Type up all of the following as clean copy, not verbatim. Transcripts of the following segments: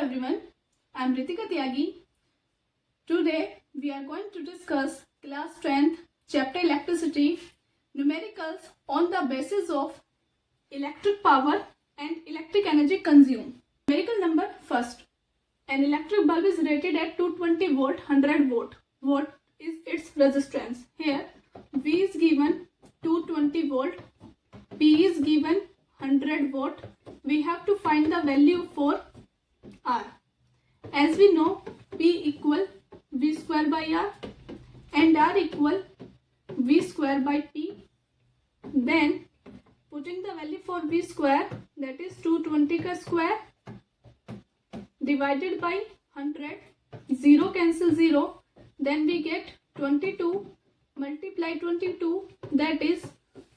everyone, I am Ritika Tyagi. Today we are going to discuss class 10th chapter electricity numericals on the basis of electric power and electric energy consumed. Numerical number first. An electric bulb is rated at 220 volt 100 watt. What is its resistance? Here V is given 220 volt, P is given 100 watt. We have to find the value for R. As we know, P equal V square by R and R equal V square by P. Then putting the value for V square, that is 220 ka square divided by 100, 0 cancel 0, then we get 22 multiply 22, that is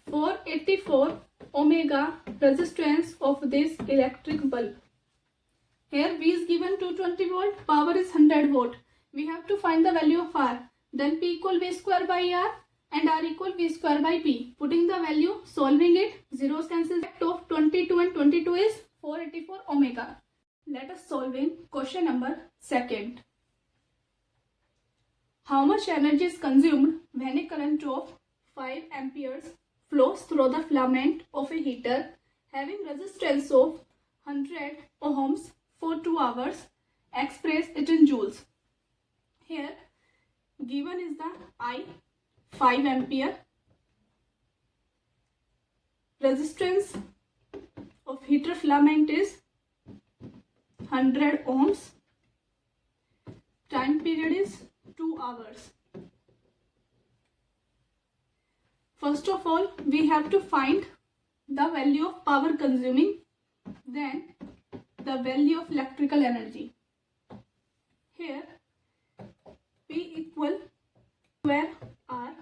484 omega resistance of this electric bulb. Here V is given 220 volt, power is 100 watt. We have to find the value of R. Then P equal V square by R and R equal V square by P. Putting the value, solving it, zeros cancel. Effect of 22 and 22 is 484 omega. Let us solving question number second. How much energy is consumed when a current of 5 amperes flows through the filament of a heater having resistance of 100 ohms for 2 hours? Express it in joules. Here given is the I, 5 ampere, resistance of heater filament is 100 ohms, time period is 2 hours. First of all, we have to find the value of power consuming, then the value of electrical energy. Here P equal square R,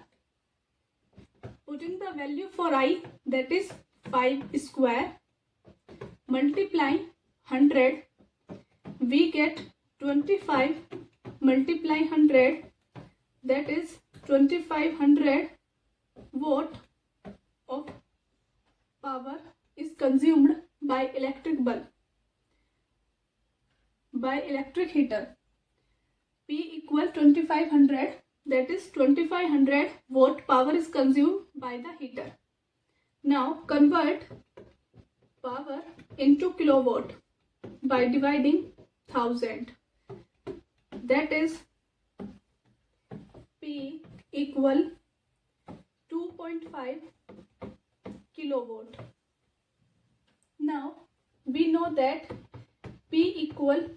putting the value for I, that is 5 square, multiply 100, we get 25 multiply 100, that is 2500 watt of power is consumed by electric bulb, by electric heater. P equal 2500, that is 2500 watt power is consumed by the heater. Now convert power into kilowatt by dividing 1000. That is P equal 2.5 kilowatt. Now we know that P equal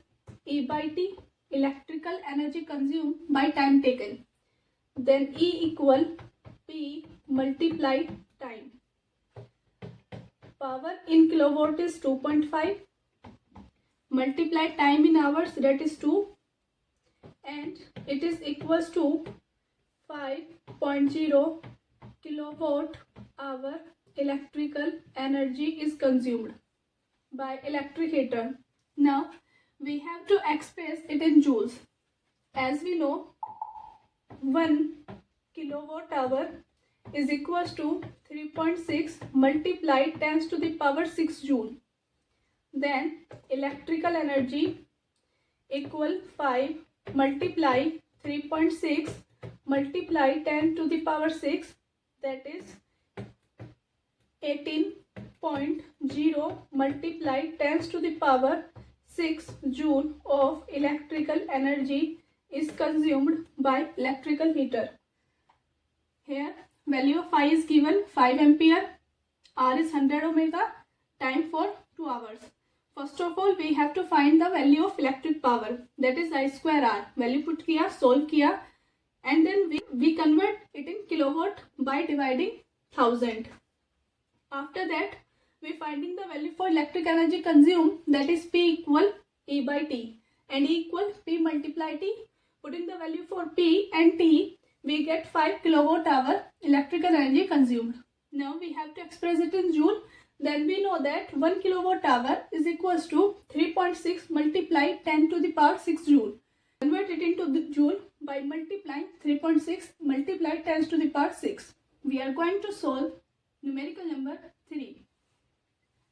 E by T, electrical energy consumed by time taken. Then E equal P multiply time. Power in kilowatt is 2.5, multiply time in hours, that is 2, and it is equals to 5.0 kilowatt hour electrical energy is consumed by electric heater. Now we have to express it in joules. As we know, 1 kilowatt hour is equals to 3.6 multiply 10 to the power 6 joule. Then electrical energy equal 5 multiply 3.6 multiply 10 to the power 6, that is 18.0 multiply 10 to the power 6 joule of electrical energy is consumed by electrical heater. Here value of I is given 5 ampere, R is 100 omega, time for 2 hours. First of all, we have to find the value of electric power, that is I square R. Value put किया, solve किया, and then we convert it in kilowatt by dividing 1000. After that, we finding the value for electric energy consumed, that is P equal E by T and E equal P multiply T. Putting the value for P and T, we get 5 kilowatt hour electrical energy consumed. Now we have to express it in joule. Then we know that 1 kilowatt hour is equals to 3.6 multiply 10 to the power 6 joule. Convert it into the joule by multiplying 3.6 multiply 10 to the power 6. We are going to solve numerical number 3.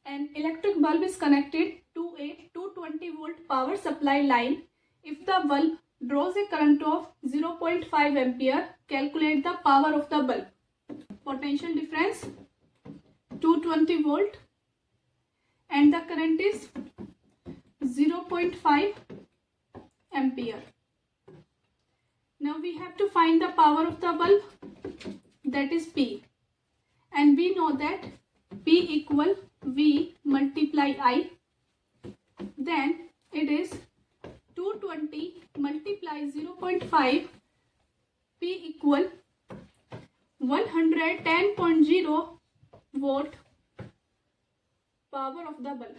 An electric bulb is connected to a 220 volt power supply line. If the bulb draws a current of 0.5 ampere, calculate the power of the bulb. Potential difference 220 volt and the current is 0.5 ampere. Now we have to find the power of the bulb, that is P, and we know that P equal V multiply I. Then it is 220 multiply 0.5, P equal 110.0 volt power of the bulb.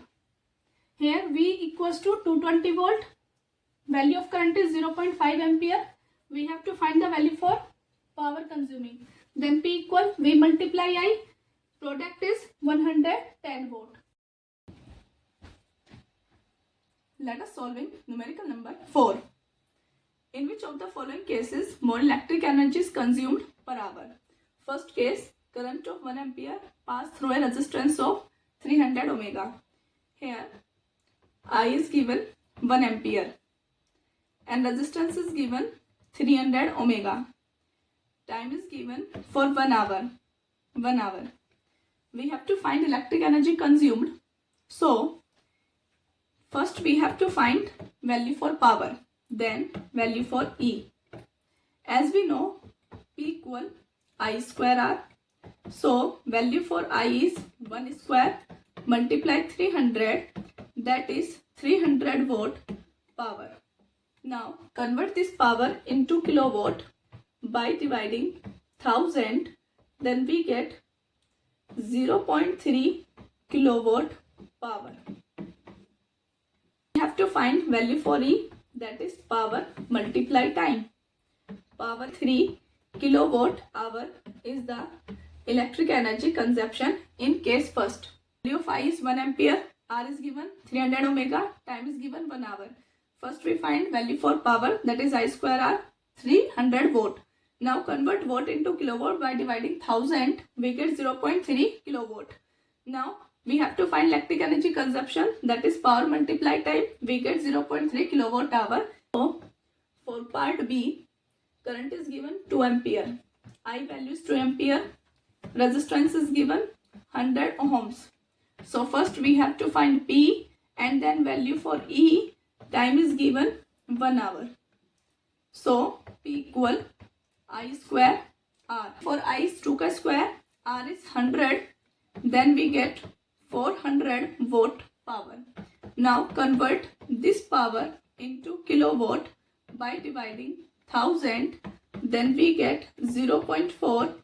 Here V equals to 220 volt, value of current is 0.5 ampere. We have to find the value for power consuming. Then P equal V multiply I, product is 110 volt. Let us solve in numerical number 4. In which of the following cases more electric energy is consumed per hour? First case, current of 1 ampere passed through a resistance of 300 ohms. Here I is given 1 ampere and resistance is given 300 ohms. Time is given for 1 hour. We have to find electric energy consumed. So first we have to find value for power, then value for E. As we know, P equal I square R. So value for I is 1 square multiply 300, that is 300 volt power. Now convert this power into kilowatt by dividing 1000, then we get 0.3 kilowatt power. We have to find value for E, that is power multiply time. Power 3 kilowatt hour is the electric energy consumption in case first. Value of I is 1 ampere, R is given 300 ohms, time is given 1 hour. First we find value for power, that is I square R, 300 volt. Now convert volt into kilowatt by dividing 1000, we get 0.3 kilowatt. Now we have to find electric energy consumption, that is power multiply time, we get 0.3 kilowatt hour. So for part B, current is given 2 ampere, I value is 2 ampere, resistance is given 100 ohms. So first we have to find P and then value for E, time is given 1 hour. So P equal I square R. For I is 2 ka square, R is 100, then we get 400 volt power. Now convert this power into kilowatt by dividing 1000, then we get 0.4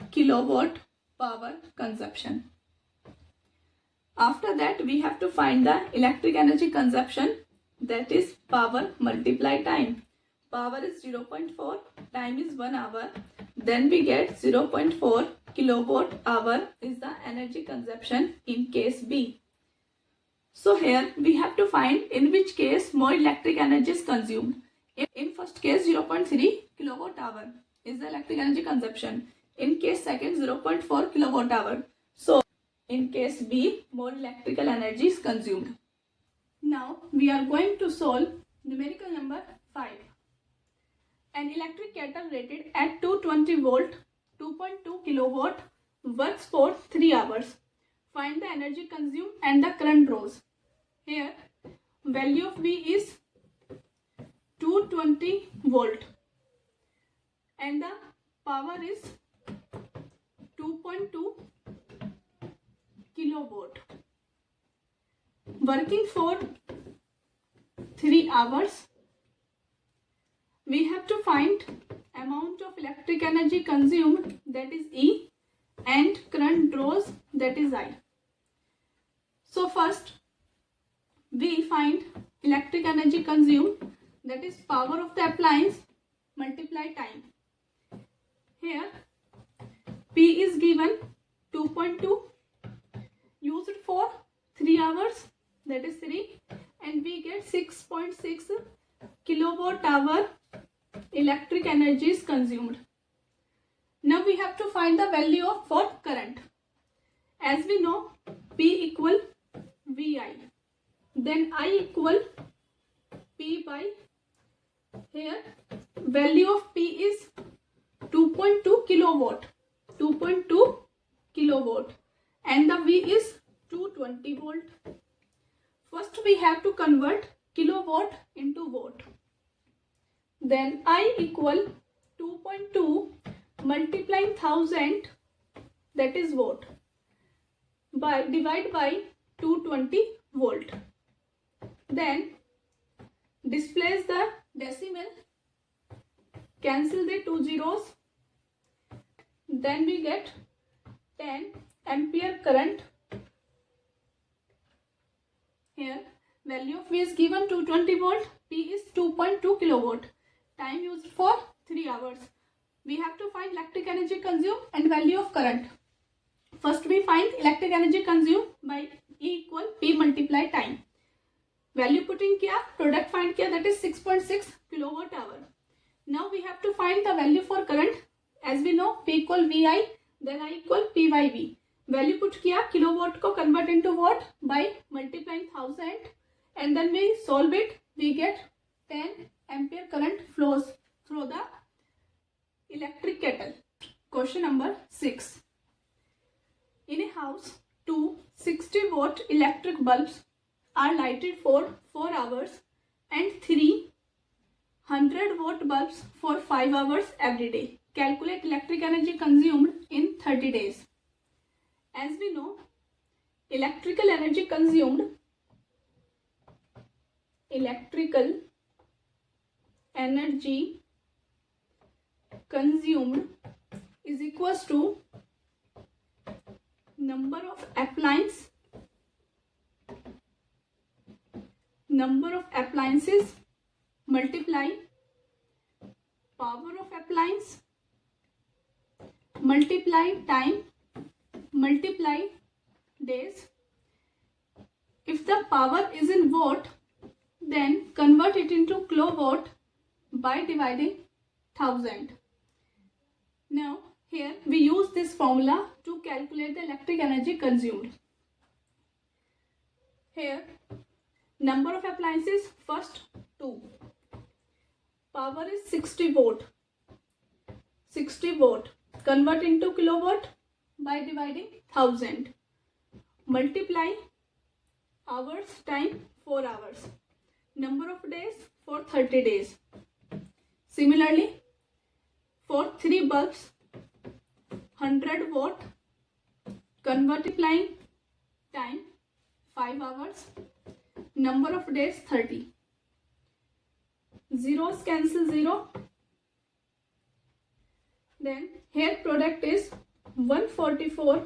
kilowatt power consumption. After that we have to find the electric energy consumption, that is power multiply time. Power is 0.4, time is 1 hour, then we get 0.4 kilowatt hour is the energy consumption in case B. So here we have to find in which case more electric energy is consumed. In first case 0.3 kilowatt hour is the electric energy consumption. In case second 0.4 kilowatt hour. So in case B more electrical energy is consumed. Now we are going to solve numerical number 5. An electric kettle rated at 220 volt 2.2 kilowatt works for 3 hours. Find the energy consumed and the current draws. Here value of V is 220 volt and the power is 2.2 kilowatt. Working for 3 hours. We have to find amount of electric energy consumed, that is E, and current draws, that is I. So first we find electric energy consumed, that is power of the appliance multiply time. Here P is given 2.2 used for 3 hours, that is 3, and we get 6.6 kilowatt hour electric energy is consumed. Now we have to find the value of for current. As we know, P equal VI. Then I equal P by, here value of P is 2.2 kilowatt, 2.2 kilowatt, and the V is 220 volt. First we have to convert kilowatt into watt. Then I equal 2.2 multiplying 1000, that is watt, by divide by 220 volt. Then displace the decimal, cancel the two zeros, then we get 10 ampere current. Here value of V is given 220 volt, P is 2.2 kilowatt, time used for 3 hours. We have to find electric energy consumed and value of current. First we find electric energy consumed by E equal P multiply time. Value putting किया, product find किया, that is 6.6 kilowatt hour. Now we have to find the value for current. As we know, P equal VI, then I equal P by V. Value put किया, kilowatt को convert into watt by multiplying 1000, and then we solve it. We get 10 ampere current flows through the electric kettle. Question number 6. In a house, two 60-watt electric bulbs are lighted for 4 hours and 3 100-watt bulbs for 5 hours every day. Calculate electric energy consumed in 30 days. As we know, electrical energy consumed is equals to number of appliances multiply power of appliance multiply time multiply days. If the power is in watt, then convert it into kilowatt by dividing 1000. Now here we use this formula to calculate the electric energy consumed. Here number of appliances, first 2. Power is 60 watt. 60 watt. Convert into kilowatt by dividing 1000. Multiply hours time 4 hours. Number of days for 30 days. Similarly, for 3 bulbs 100 watt, multiplying time 5 hours. Number of days 30. Zeros cancel 0. Then here product is 144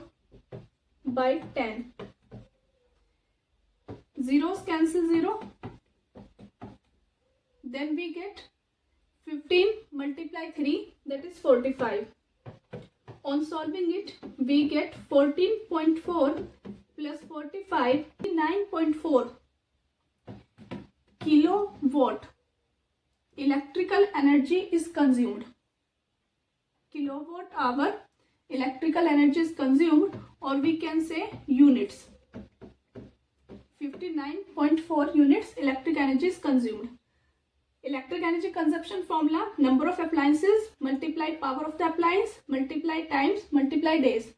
by 10. Zeros cancel 0. Then we get 15 multiply 3, that is 45. On solving it, we get 14.4 plus 45, 9.4 kilowatt electrical energy is consumed. Kilowatt hour electrical energy is consumed, or we can say units. 59.4 units electric energy is consumed. Electric energy consumption formula: number of appliances multiply power of the appliance multiply times multiply days.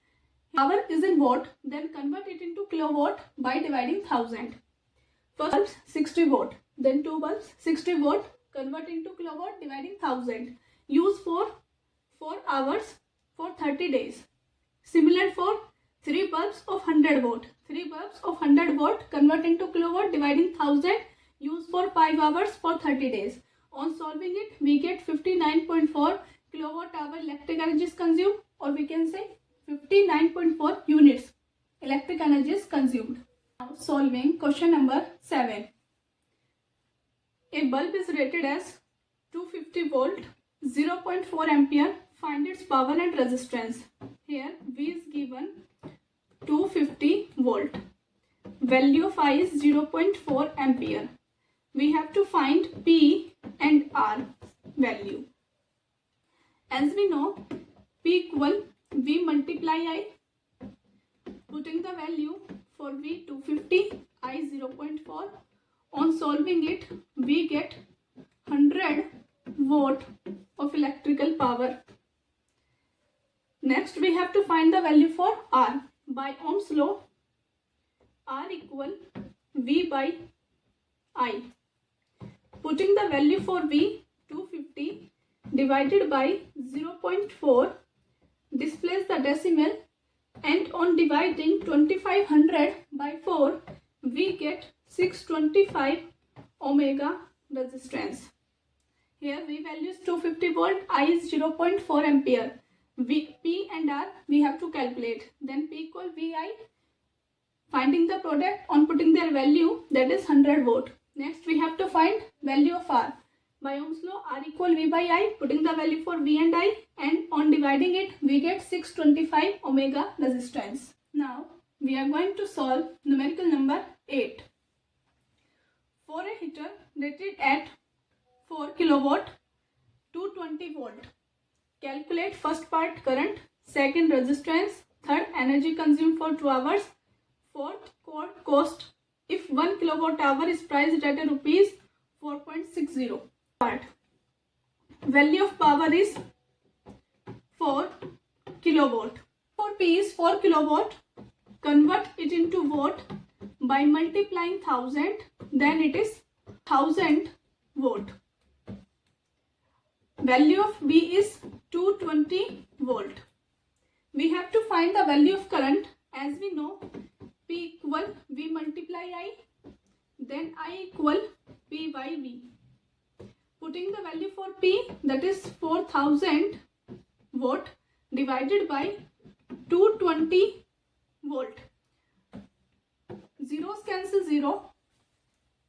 Power is in watt, then convert it into kilowatt by dividing 1000. First bulbs 60 watt, then 2 bulbs 60 watt, convert into kilowatt dividing 1000. Use for 4 hours for 30 days. Similar for 3 bulbs of 100 watt. 3 bulbs of 100 watt, convert into kilowatt dividing 1000. Use for 5 hours for 30 days. On solving it, we get 59.4 kilowatt hour electric energy is consumed, or we can say 59.4 units electric energy is consumed. Now solving question number 7. A bulb is rated as 250 volt, 0.4 ampere. Find its power and resistance. Here V is given 250 volt. Value of I is 0.4 ampere. We have to find P and R value. As we know, P equal V multiply I. Putting the value for V 250, I 0.4. On solving it, we get 100 watt of electrical power. Next, we have to find the value for R. By Ohm's law, R equal V by I. Putting the value for V 250 divided by 0.4, displace the decimal, and on dividing 2500 by 4, we get 625 omega resistance. Here V value is 250 volt, I is 0.4 ampere. P and R we have to calculate. Then P equal VI. Finding the product on putting their value, that is 100 watt. Next we have to find value of R. By Ohm's law, R equal V by I. Putting the value for V and I, and on dividing it, we get 625 omega resistance. Now we are going to solve numerical number 8. For a heater rated at 4 kilowatt, 220 volt. Calculate first part current, second resistance, third energy consumed for 2 hours, fourth cost if 1 kilowatt hour is priced at rupees 4.60. Part. Value of power is 4 kilowatt. For P is 4 kilowatt, convert it into watt by multiplying 1000, then it is 1000 watt. Value of V is 220 volt. We have to find the value of current. As we know, P equal V multiply I, then I equal P by V. Putting the value for P, that is 4000 watt, divided by 220 volt. Zeros cancel 0,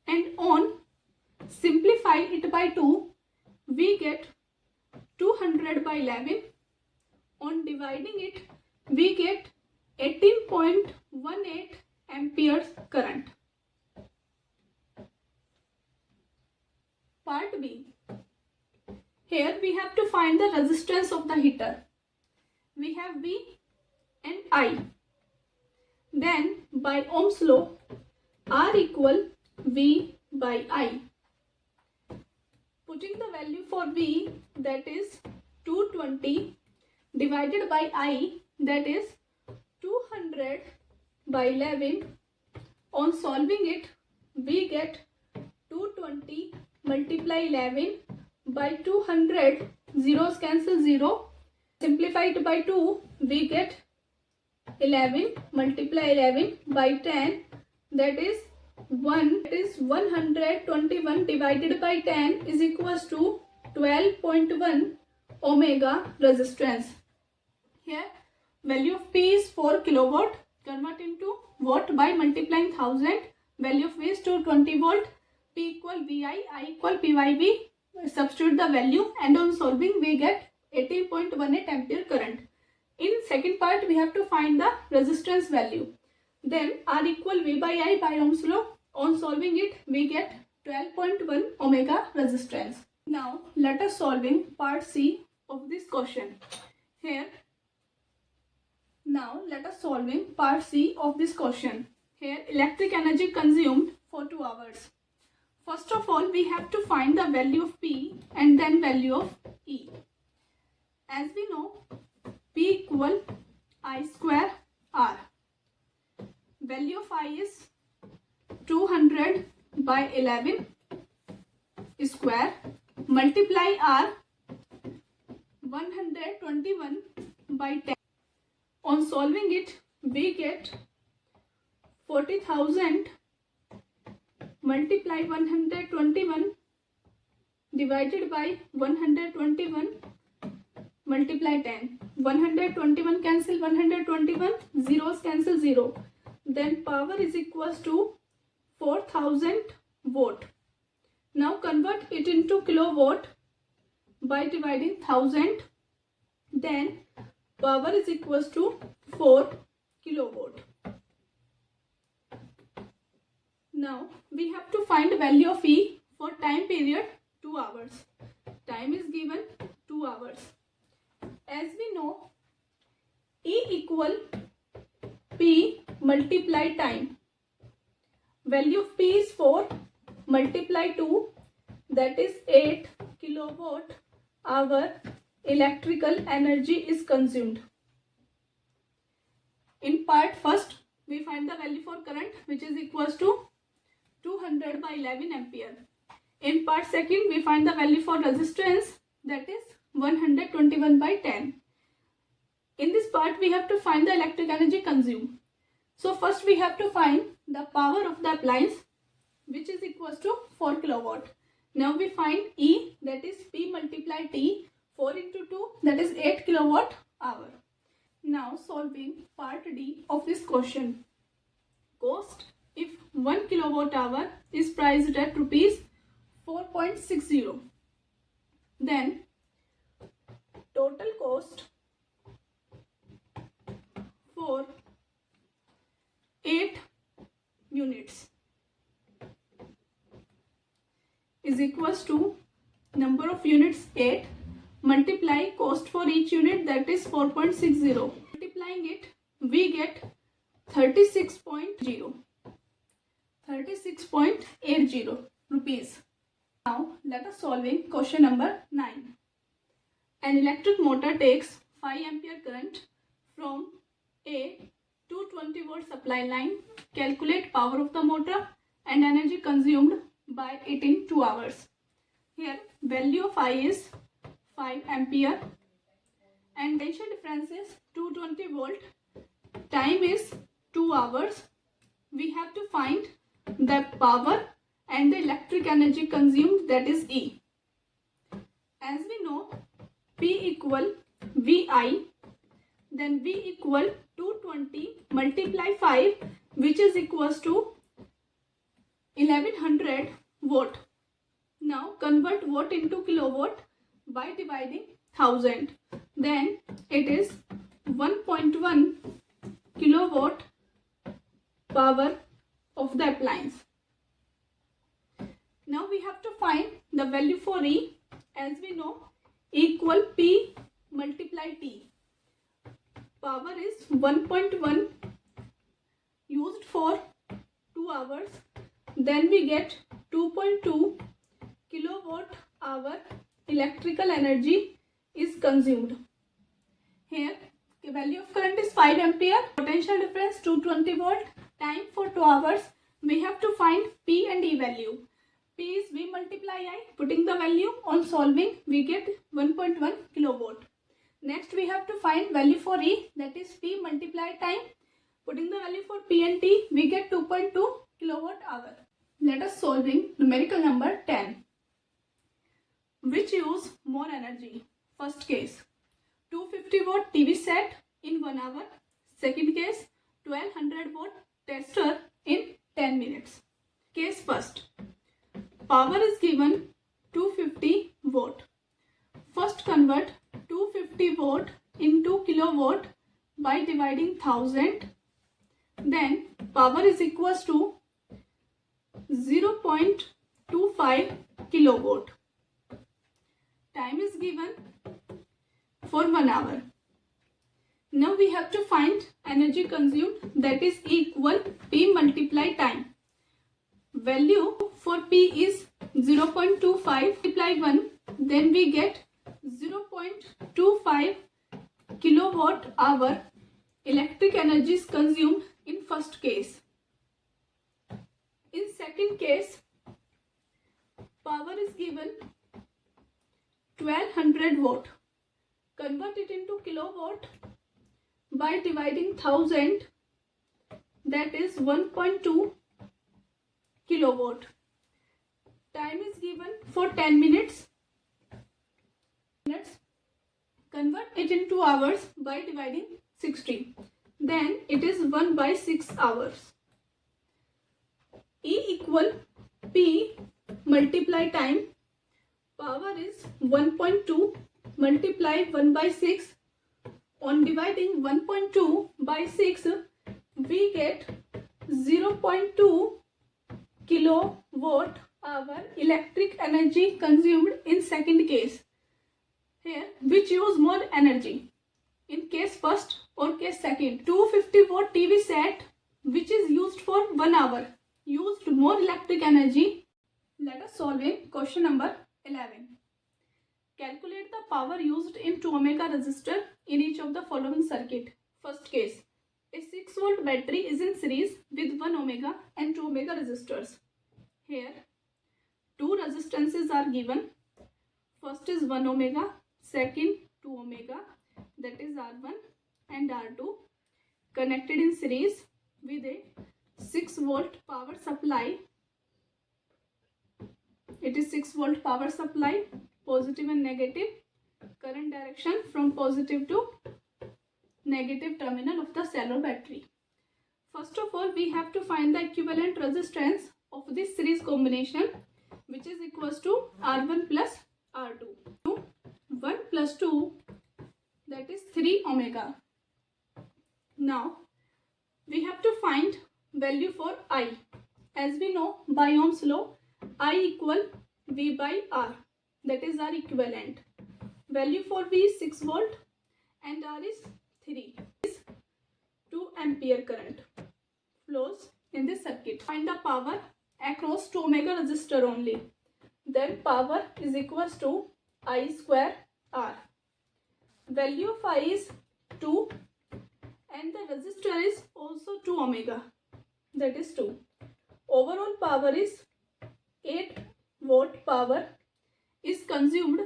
and on simplify it by 2, we get 200 by 11. On dividing it, we get 18.18 amperes current. Part B. Here we have to find the resistance of the heater. We have V and I. Then by Ohm's law, R equal V by I. Putting the value for V, that is 220, divided by I, that is 200 by 11. On solving it, we get 220 multiply 11 by 200, zeros cancel 0. Simplify it by 2, we get 11 multiply 11 by 10, that is 121 divided by 10 is equals to 12.1 omega resistance. Here value of P is 4 kilowatt, convert into watt by multiplying 1000. Value of V is 220 volt. P equal VI, I equal P by V. Substitute the value, and on solving we get 18.18 ampere current. In second part we have to find the resistance value. Then R equal V by I by Ohm's law. On solving it, we get 12.1 omega resistance. Now let us solving part C of this question. Now let us solving part C of this question. Here electric energy consumed for 2 hours. First of all, we have to find the value of P and then value of E. As we know, P equal I square R. Value of I is 200 by 11 square, multiply R 121 by 10. On solving it, we get 40,000 multiply 121 divided by 121 multiply 10. 121 cancel 121, zeros cancel 0. Then power is equals to 4000 watt. Now convert it into kilowatt by dividing 1000. Then power is equals to 4 kilowatt. Now we have to find value of E for time period 2 hours. Time is given 2 hours. As we know, E equal P multiply time. value of P is 4, multiply 2, that is 8 kilowatt hour electrical energy is consumed. In part first, we find the value for current, which is equals to 200 by 11 ampere. In part second, we find the value for resistance, that is 121 by 10. In this part, we have to find the electric energy consumed. So first we have to find the power of the appliance, which is equals to 4 kilowatt. Now we find E, that is P multiply T, 4 into 2, that is 8 kilowatt hour. Now solving part D of this question. Cost if 1 kilowatt hour is priced at rupees 4.60, then total cost for 8 units is equals to number of units 8 multiply cost for each unit, that is 4.60. Multiplying it, we get 36.80 rupees. Now let us solving question number 9. An electric motor takes 5 ampere current from a 220 volt supply line. Calculate power of the motor and energy consumed by it in 2 hours. Here value of I is 5 ampere and potential difference is 220 volt. Time is 2 hours. We have to find the power and the electric energy consumed, that is E. As we know, P equal VI, then V equal 220 multiply 5, which is equals to 1100 watt. Now convert watt into kilowatt by dividing 1000. Then it is 1.1 kilowatt power of the appliance. Now we have to find the value for E. As we know, equal P multiply T. Power is 1.1 used for 2 hours. Then we get 2.2 kilowatt hour electrical energy is consumed. Here the value of current is 5 ampere, potential difference 220 volt, time for 2 hours. We have to find P and E value. P is V multiply I. Putting the value on solving, we get 1.1 kilowatt. Next we have to find value for E, that is P multiply time. Putting the value for P and T, we get 2.2 kilowatt hour. Let us solving numerical number 10. Which use more energy? First case, 250 watt TV set in 1 hour. Second case, 1200 watt tester in 10 minutes. Case first. Power is given 250 watt. First convert 250 watt into kilowatt by dividing 1000. Then power is equals to 0.25 kilowatt. Time is given for 1 hour. Now we have to find energy consumed, that is equal P multiply time. Value for P is 0.25 multiply 1, then we get 0.25 kilowatt hour electric energy is consumed in first case. In second case, power is given 1200 watt. Convert it into kilowatt by dividing 1000, that is 1.2 kilowatt. Time is given for 10 minutes. Convert it into hours by dividing 60. Then it is 1 by 6 hours. E equal P multiply time. Power is 1.2 multiply 1 by 6. On dividing 1.2 by 6, we get 0.2 kilowatt hour electric energy consumed in second case. Here, which use more energy? In case first or case second? 250 watt TV set, which is used for 1 hour, used more electric energy. Let us solve in question number 11. Calculate the power used in 2 ohms resistor in each of the following circuit. First case, a 6 volt battery is in series with 1 ohm and 2 ohm resistors. Here, two resistances are given. First is 1 ohm, second 2 ohm, that is R1 and R2, connected in series with a 6 volt power supply. It is 6 volt power supply, positive and negative, current direction from positive to negative terminal of the cell or battery. First of all, we have to find the equivalent resistance of this series combination, which is equals to R1 plus R2. 1 plus 2, that is 3 ohm. Now, we have to find value for I. As we know by Ohm's law, I equal V by R, that is our equivalent. Value for V is 6 volt and R is 3. Is 2 ampere current flows in this circuit. Find the power across 2 ohm resistor only. Then power is equals to I square R. Value of I is 2 and the resistor is also 2 ohm, that is 2. Overall power is 8 volt power is consumed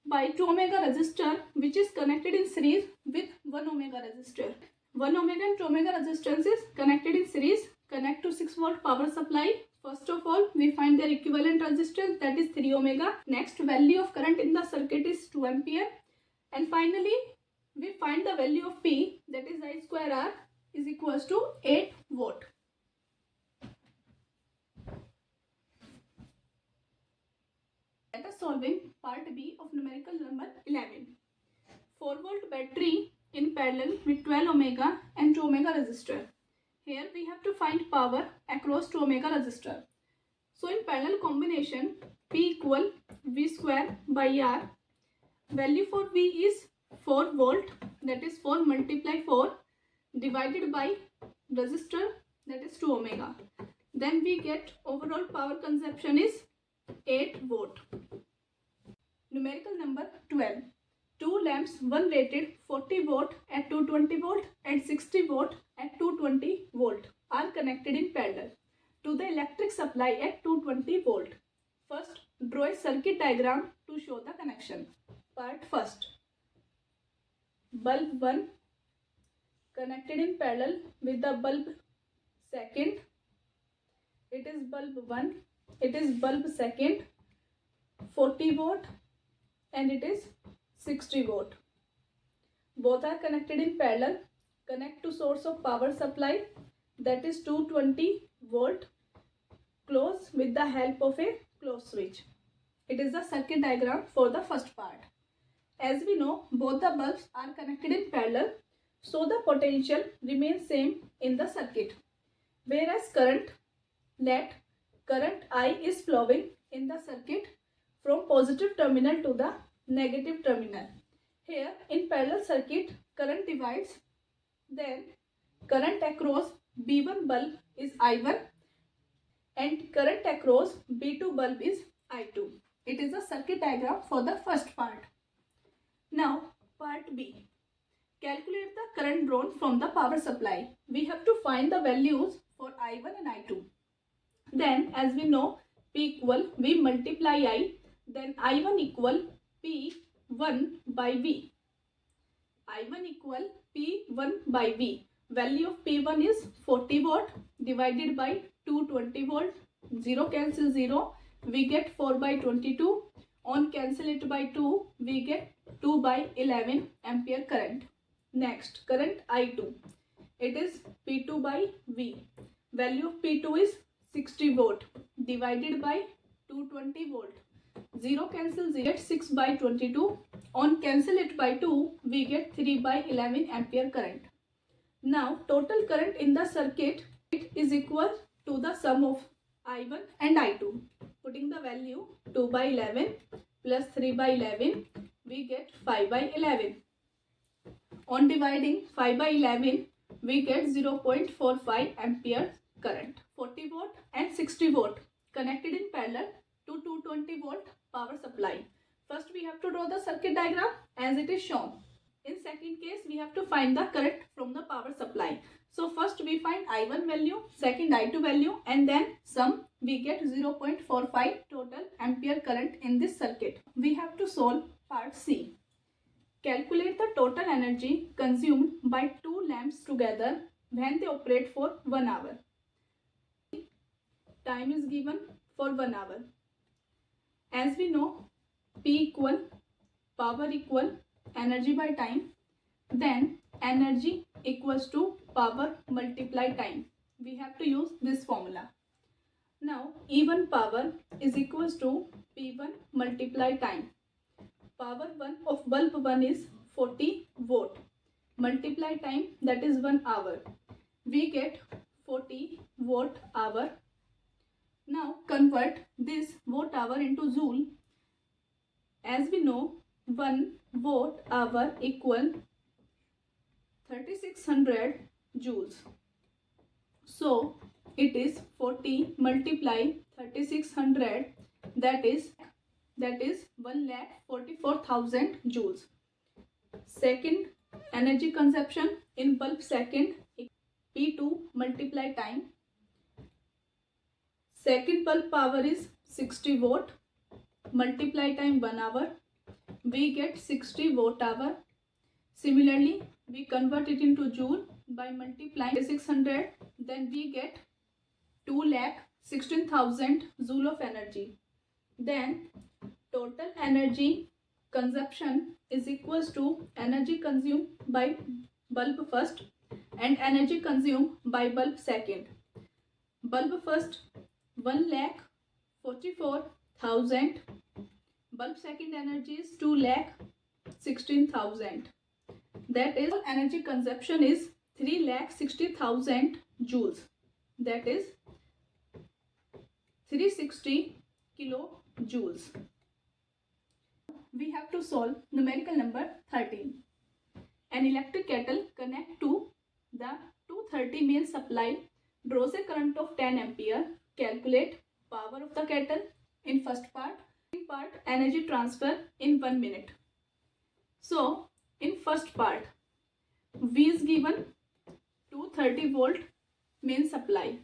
by 2 ohm resistor, which is connected in series with 1 ohm resistor. 1 ohm and 2 ohm resistance is connected in series, connect to 6 volt power supply. First of all, we find their equivalent resistance, that is 3 ohm. Next, value of current in the circuit is 2 ampere. And finally, we find the value of P, that is I square R, is equals to 8 volt. Let us solve in part B of numerical number 11. 4 volt battery in parallel with 12 ohm and 2 ohm resistor. Here we have to find power across 2 ohm resistor. So in parallel combination, P equal V square by R. Value for V is 4 volt, that is 4 multiply 4 divided by resistor, that is 2 ohm. Then we get overall power consumption is 8 volt. Numerical number 12. Two lamps, one rated 40 volt at 220 volt and 60 volt at 220 volt are connected in parallel to the electric supply at 220 volt. First, draw a circuit diagram to show the connection. Part first. Bulb 1 connected in parallel with the bulb second. It is bulb 1. It is bulb second, 40 volt and it is 60 volt. Both are connected in parallel. Connect to source of power supply, that is 220 volt. Close with the help of a close switch. It is the circuit diagram for the first part. As we know, both the bulbs are connected in parallel, so the potential remains same in the circuit. Whereas current I is flowing in the circuit from positive terminal to the negative terminal. Here in parallel circuit, current divides. Then current across B1 bulb is I1 and current across B2 bulb is I2. It is a circuit diagram for the first part. Now part B. Calculate the current drawn from the power supply. We have to find the values for I1 and I2. Then as we know, P equal V multiply I, then I1 equal P1 by V. I1 equal P1 by V. Value of P1 is 40 volt divided by 220 volt. 0 cancel 0. We get 4 by 22. On cancel it by 2, we get 2 by 11 ampere current. Next, current I2. It is P2 by V. Value of P2 is 60 volt divided by 220 volt. 0 cancel 0, get 6 by 22. On cancel it by 2, we get 3 by 11 ampere current. Now, total current in the circuit is equal to the sum of I1 and I2. Putting the value 2 by 11 plus 3 by 11, we get 5 by 11. On dividing 5 by 11, we get 0.45 ampere current. 40 40 volt and 60 volt connected in parallel to 220 volt power supply. First we have to draw the circuit diagram as it is shown. In second case we have to find the current from the power supply. So first we find I1 value, second I2 value, and then sum we get 0.45 total ampere current in this circuit. We have to solve part C. Calculate the total energy consumed by two lamps together when they operate for 1 hour. Time is given for 1 hour. As we know, P equal power equal energy by time, then energy equals to power multiply time. We have to use this formula. Now E1 power is equals to P1 multiply time. Power 1 of bulb 1 is 40 watt. Multiply time, that is 1 hour. We get 40 watt hour. Now convert this watt hour into joule. As we know, 1 watt hour equal 3600 joules. So it is 40 multiply 3600, that is 1,44,000 joules. Second energy consumption in bulb second, P2 multiply time. Second bulb power is 60 watt, multiply time 1 hour. We get 60 watt hour. Similarly, we convert it into joule by multiplying 600. Then we get 2,16,000 joule of energy. Then total energy consumption is equals to energy consumed by bulb first and energy consumed by bulb second. Bulb first 1,44,000. Bulb second energy is 2,16,000. That is, energy consumption is 3,60,000 joules. That is 360 kilojoules. We have to solve numerical number 13. An electric kettle connect to the 230 main supply, draws a current of 10 ampere. Calculate power of the kettle in first part. Second part, energy transfer in 1 minute. So in first part, V is given 230 volt main supply.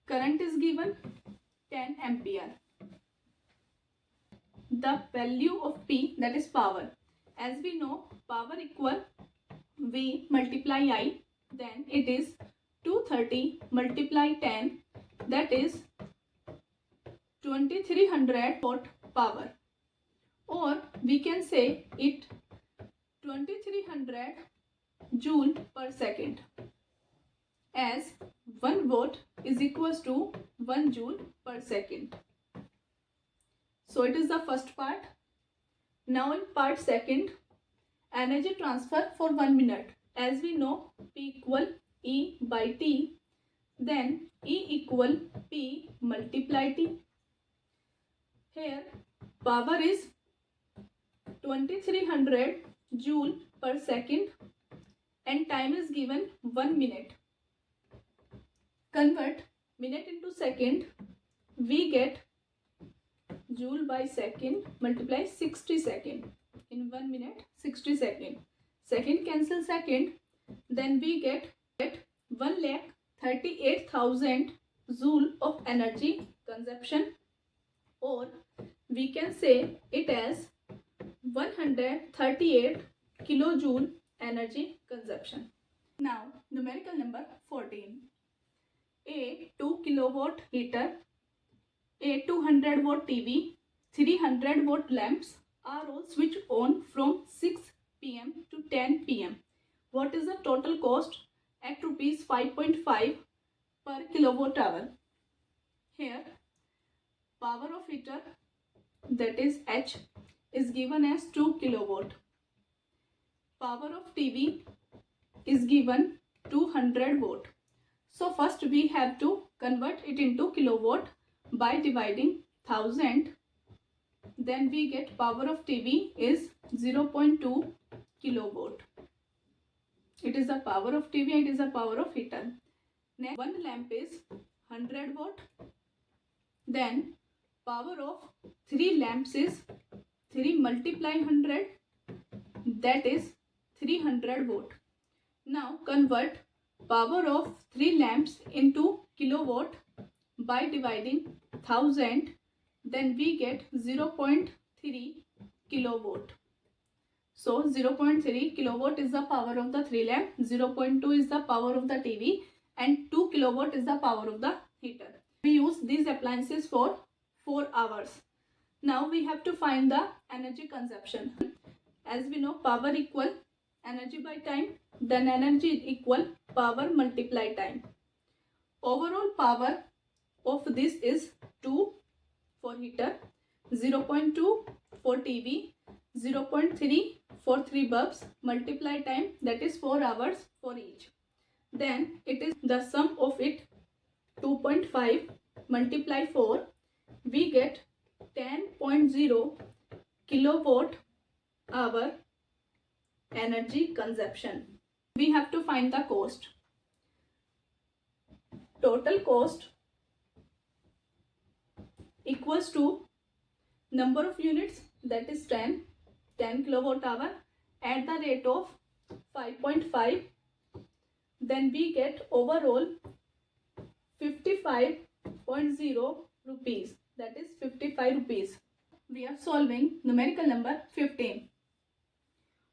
Current is given 10 ampere. The value of P, that is power. As we know, power equal V multiply I, then it is 230 multiply 10, that is 2300 watt power, or we can say it 2300 joule per second, as 1 watt is equals to 1 joule per second. So it is the first part. Now in part second, energy transfer for 1 minute. As we know, P equal E by T, then E equal P multiply T. Here power is 2300 joule per second and time is given 1 minute. Convert minute into second, we get joule by second multiply 60 second. In 1 minute 60 second. Second cancel second, then we get 1,38,000 joule of energy consumption, or we can say it as 138 kilojoule energy consumption. Now numerical number 14. A 2 kilowatt heater, a 200 watt TV, 300 watt lamps are all switched on from 6 p.m. to 10 p.m. What is the total cost at rupees 5.5 per kilowatt hour? Here power of heater, that is H, is given as 2 kilowatt. Power of TV is given 200 watt. So first we have to convert it into kilowatt by dividing 1000. Then we get power of TV is 0.2 kilowatt. It is the power of TV, it is the power of heater. Next, one lamp is 100 watt. Then power of 3 lamps is 3 multiply 100, that is 300 watt. Now convert power of 3 lamps into kilowatt by dividing 1000, then we get 0.3 kilowatt. So 0.3 kilowatt is the power of the 3 lamp, 0.2 is the power of the TV, and 2 kilowatt is the power of the heater. We use these appliances for 4 hours. Now we have to find the energy consumption. As we know, power equal energy by time, then energy equal power multiply time. Overall power of this is 2 for heater, 0.2 for TV, 0.3 for 3 bulbs, multiply time, that is 4 hours for each. Then it is the sum of it, 2.5 multiply 4, we get 10.0 kilowatt hour energy consumption. We have to find the cost. Total cost equals to number of units, that is 10 kilowatt hour at the rate of 5.5. Then we get overall 55.0 rupees, that is 55 rupees. We are solving numerical number 15.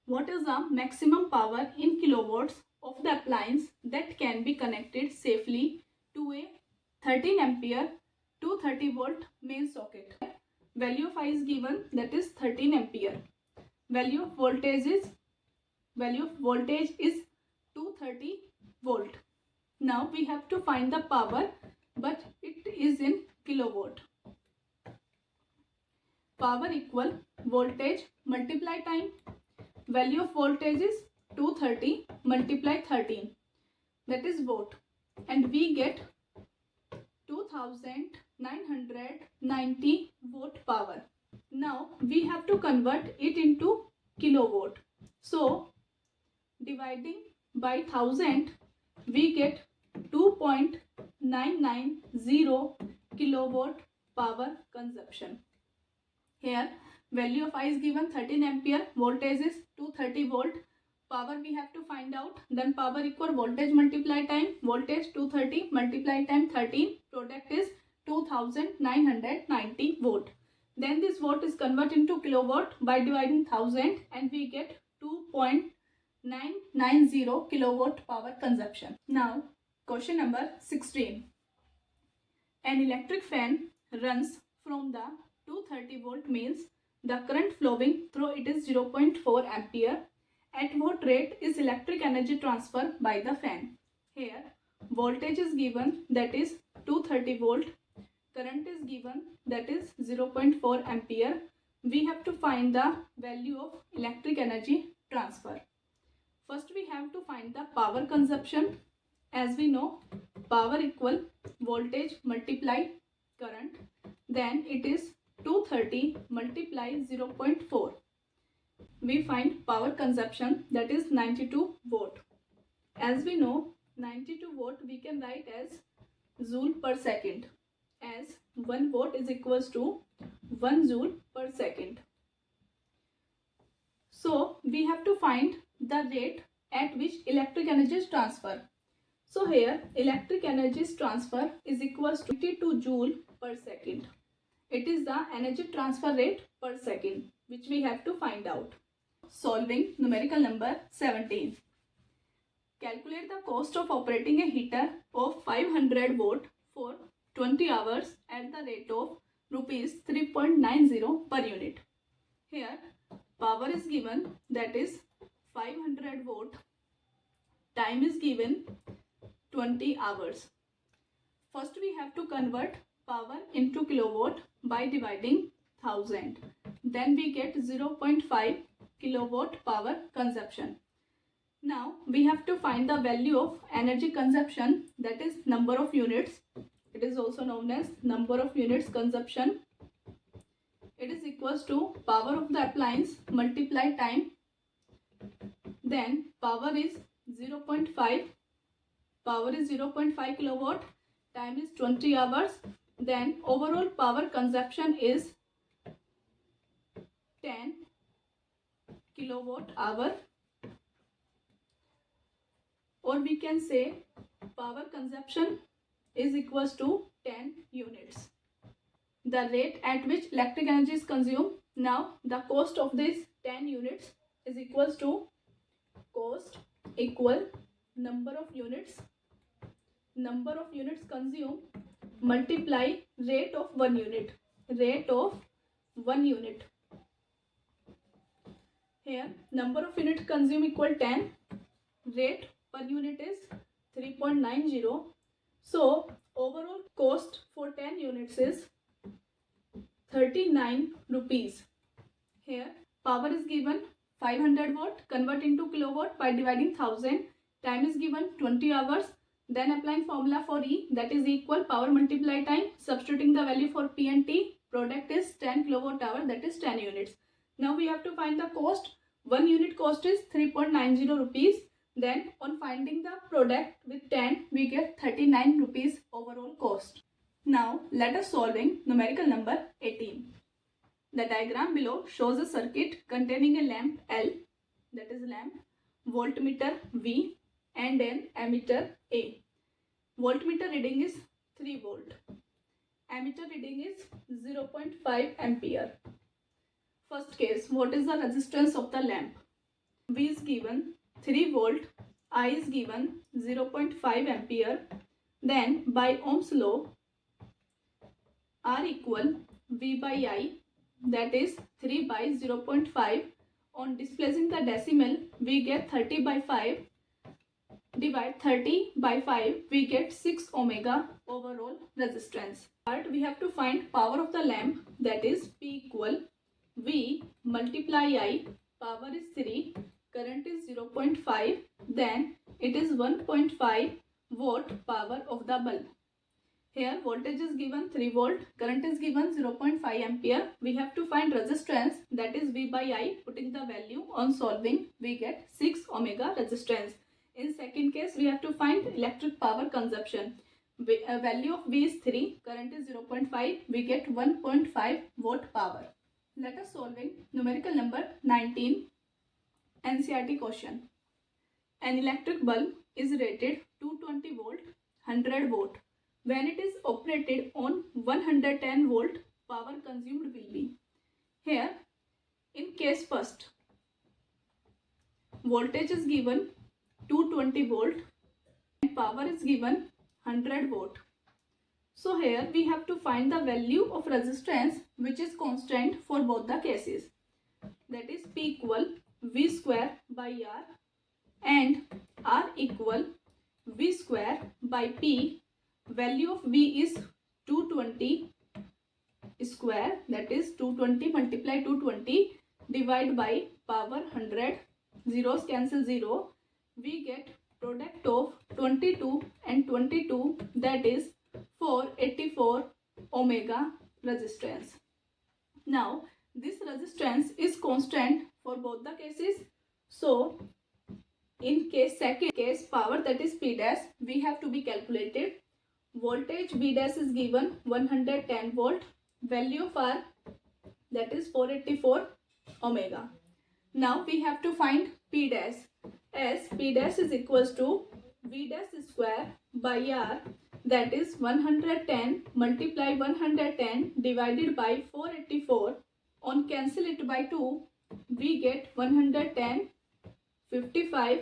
What is the maximum power in kilowatts of the appliance that can be connected safely to a 13 ampere 230 volt main socket? Value of I is given, that is 13 ampere. Value of voltage is 230 volt. Now we have to find the power, but it is in kilowatt. Power equal voltage multiply time. Value of voltage is 230 multiply 13, that is watt, and we get 2990 watt power. Now we have to convert it into kilowatt. So dividing by 1000, we get 2.990 kilowatt power consumption. Here value of I is given 13 ampere, voltage is 230 volt, power we have to find out, then power equal voltage multiply time, voltage 230 multiply time 13, product is 2990 volt. Then this watt is converted into kilowatt by dividing 1000, and we get 2.990 kilowatt power consumption. Now question number 16. An electric fan runs from the 230 volt, means the current flowing through it is 0.4 ampere. At what rate is electric energy transfer by the fan? Here voltage is given, that is 230 volt. Current is given, that is 0.4 ampere. We have to find the value of electric energy transfer. First we have to find the power consumption. As we know, power equal voltage multiply current. Then it is 230 multiply 0.4. We find power consumption, that is 92 watt. As we know, 92 watt we can write as joule per second, as 1 watt is equals to 1 joule per second. So we have to find the rate at which electric energy is transferred. So here electric energy transfer is equals to 22 joule per second. It is the energy transfer rate per second, which we have to find out. Solving numerical number 17. Calculate the cost of operating a heater of 500 watt for 20 hours at the rate of rupees 3.90 per unit. Here power is given, that is 500 watt. Time is given 20 hours. First we have to convert power into kilowatt by dividing 1000. Then we get 0.5 kilowatt power consumption. Now we have to find the value of energy consumption, that is number of units. It is also known as number of units consumption. It is equals to power of the appliance multiply time. Then power is 0.5 power is 0.5 kilowatt, time is 20 hours. Then overall power consumption is 10 kilowatt hour, or we can say power consumption is equals to 10 units. The rate at which electric energy is consumed. Now the cost of this 10 units is equals to cost equal number of units consumed multiply rate of 1 unit. Here number of units consumed equal 10, rate per unit is 3.90. So overall cost for 10 units is 39 rupees. Here power is given 500 watt, convert into kilowatt by dividing 1000. Time is given 20 hours. Then applying formula for E, that is equal power multiply time. Substituting the value for P and T, product is 10 kilowatt hour, that is 10 units. Now we have to find the cost. 1 unit cost is 3.90 rupees. Then on finding the product with 10, we get 39 rupees overall cost. Now let us solving numerical number 18. The diagram below shows a circuit containing a lamp L, that is lamp, voltmeter V and an ammeter A. Voltmeter reading is 3 volt. Ammeter reading is 0.5 ampere. First case, what is the resistance of the lamp? V is given 3 volt, I is given 0.5 ampere. Then by Ohm's law, R equal V by I, that is 3 by 0.5. On displacing the decimal, we get 30 by 5. Divide 30 by 5, we get 6 ohms overall resistance. But we have to find power of the lamp, that is P equal V multiply I. Power is 3, current is 0.5, then it is 1.5 watt power of the bulb. Here voltage is given 3 volt, current is given 0.5 ampere. We have to find resistance, that is V by I. Putting the value on solving, we get 6 ohms resistance. In second case, we have to find electric power consumption. Value of V is 3, current is 0.5, we get 1.5 watt power. Let us solving numerical number 19, NCERT question. An electric bulb is rated 220 volt, 100 watt. When it is operated on 110 volt, power consumed will be. Here, in case first, voltage is given 220 volt and power is given 100 watt. So here we have to find the value of resistance which is constant for both the cases. That is P equal V square by R and R equal V square by P. Value of V is 220 square, that is 220 multiply 220 divide by power 100. Zeros cancel 0. We get product of 22 and 22, that is 484 omega resistance. Now this resistance is constant for both the cases. So in second case, power, that is P dash, we have to be calculated. Voltage V dash is given 110 volt. Value of R, that is 484 omega. Now we have to find P dash, as P dash is equals to V dash square by R, that is 110 multiply 110 divided by 484. On cancel it by 2, we get 110 55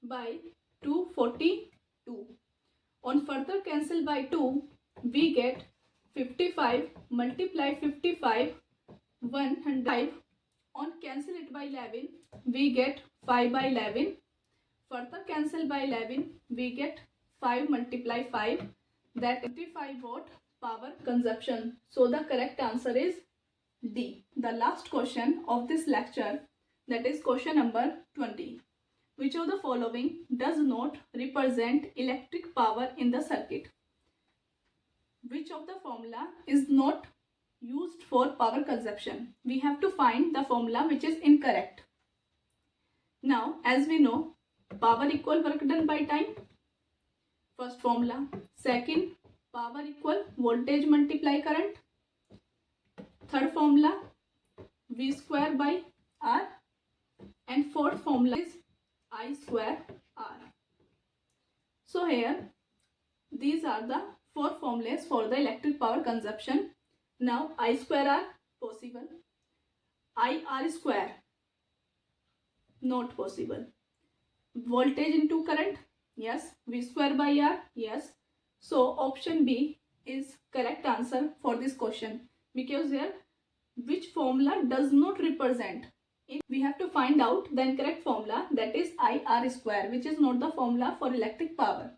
by 242. On further cancel by 2, we get 55 multiply 55 105. On cancel it by 11, we get 5 by 11. Further cancel by 11, we get 5 multiply 5, that 25 watt power consumption. So the correct answer is D. The last question of this lecture, that is question number 20. Which of the following does not represent electric power in the circuit? Which of the formula is not used for power consumption? We have to find the formula which is incorrect. Now, as we know, power equal work done by time. first formula. Second, power equal voltage multiply current. Third formula, V square by R. And fourth formula is I square R. So here, these are the four formulas for the electric power consumption. Now I square R possible. I R square not possible. Voltage into current, yes. V square by R, yes. So option B is correct answer for this question, because here which formula does not represent. We have to find out the incorrect formula, that is I R square, which is not the formula for electric power.